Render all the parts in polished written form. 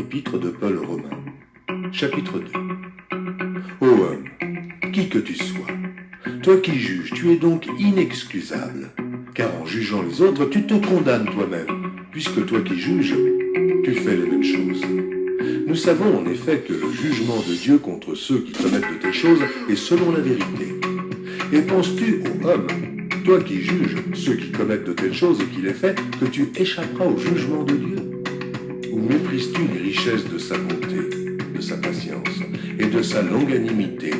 épître de Paul aux Romains, chapitre 2. Ô homme, qui que tu sois, toi qui juges, tu es donc inexcusable, car en jugeant les autres, tu te condamnes toi-même, puisque toi qui juges, tu fais les mêmes choses. Nous savons en effet que le jugement de Dieu contre ceux qui commettent de telles choses est selon la vérité. Et penses-tu, ô homme, toi qui juges ceux qui commettent de telles choses et qui les fais, que tu échapperas au jugement de Dieu? Ou méprises-tu les richesses de sa bonté, de sa patience et de sa longanimité,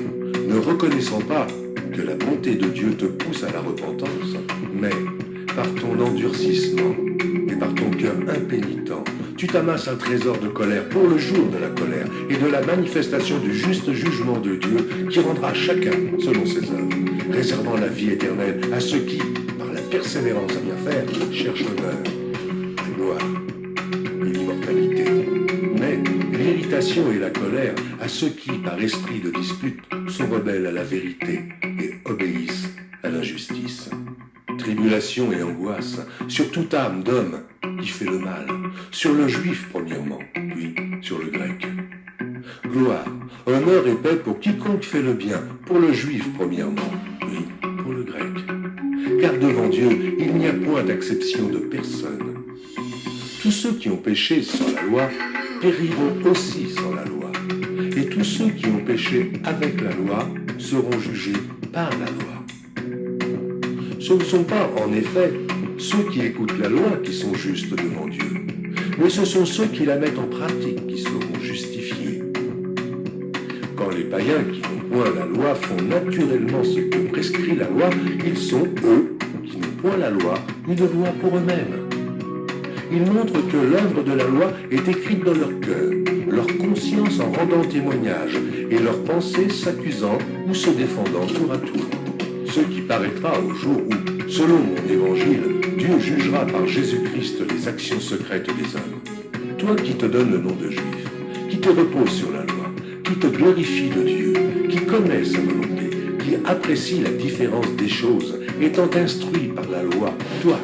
ne reconnaissant pas que la bonté de Dieu te pousse à la repentance, mais par ton endurcissement et par ton cœur impénitent, tu t'amasses un trésor de colère pour le jour de la colère et de la manifestation du juste jugement de Dieu qui rendra chacun selon ses œuvres, réservant la vie éternelle à ceux qui, par la persévérance à bien faire, cherchent l'honneur, la gloire et l'immortalité. Mais l'irritation et la colère à ceux qui, par esprit de dispute, sont rebelles à la vérité et obéissent à l'injustice. Tribulation et angoisse sur toute âme d'homme qui fait le mal, sur le juif premièrement, puis sur le grec. Gloire, honneur et paix pour quiconque fait le bien, pour le juif premièrement, puis pour le grec. Car devant Dieu, il n'y a point d'acception de personne. Tous ceux qui ont péché sans la loi périront aussi sans la loi. Et tous ceux qui ont péché avec la loi seront jugés par la loi. Ce ne sont pas, en effet, ceux qui écoutent la loi qui sont justes devant Dieu, mais ce sont ceux qui la mettent en pratique qui seront justifiés. Quand les païens qui n'ont point la loi font naturellement ce que prescrit la loi, ils sont, eux, qui n'ont point la loi, une loi pour eux-mêmes. Ils montrent que l'œuvre de la loi est écrite dans leur cœur, leur conscience en rendant témoignage, et leurs pensées s'accusant ou se défendant tour à tour. Ce qui paraîtra au jour où, selon mon évangile, Dieu jugera par Jésus-Christ les actions secrètes des hommes. Toi qui te donnes le nom de juif, qui te repose sur la loi, qui te glorifie de Dieu, qui connaît sa volonté, qui apprécie la différence des choses, étant instruit par la loi, toi,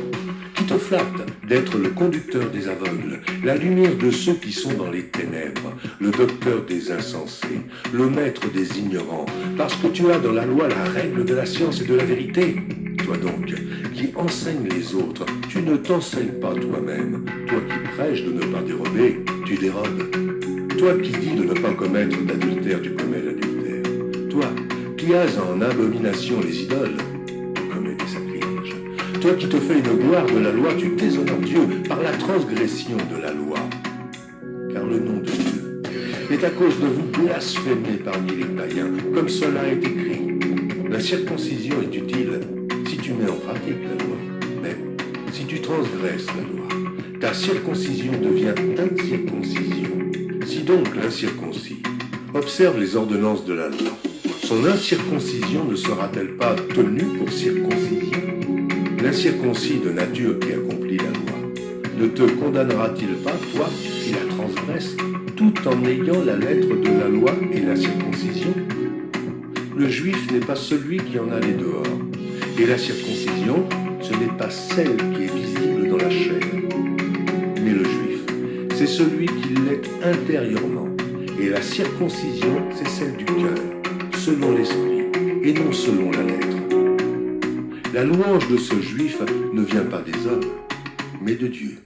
qui te flatte d'être le conducteur des aveugles, la lumière de ceux qui sont dans les ténèbres, le docteur des insensés, le maître des ignorants, parce que tu as dans la loi la règle de la science et de la vérité. Toi donc, qui enseignes les autres, tu ne t'enseignes pas toi-même. Toi qui prêches de ne pas dérober, tu dérobes. Toi qui dis de ne pas commettre d'adultère, tu commets l'adultère. Toi qui as en abomination les idoles, tu commets des sacrilèges. Toi qui te fais une gloire de la loi, tu déshonores Dieu par la transgression de la loi. Car le nom de Dieu est à cause de vous blasphémé parmi les païens, comme cela est écrit. La circoncision est utile si tu mets en pratique la loi, mais si tu transgresses la loi, ta circoncision devient incirconcision. Si donc l'incirconcis observe les ordonnances de la loi, son incirconcision ne sera-t-elle pas tenue pour circoncision? L'incirconcis de nature qui accomplit la loi ne te condamnera-t-il pas, toi qui la transgresses, tout en ayant la lettre de la loi et la circoncision? Le juif n'est pas celui qui en a les dehors, et la circoncision, ce n'est pas celle qui est visible dans la chair. Mais le juif, c'est celui qui l'est intérieurement, et la circoncision, c'est celle du cœur, selon l'esprit, et non selon la lettre. La louange de ce juif ne vient pas des hommes, mais de Dieu.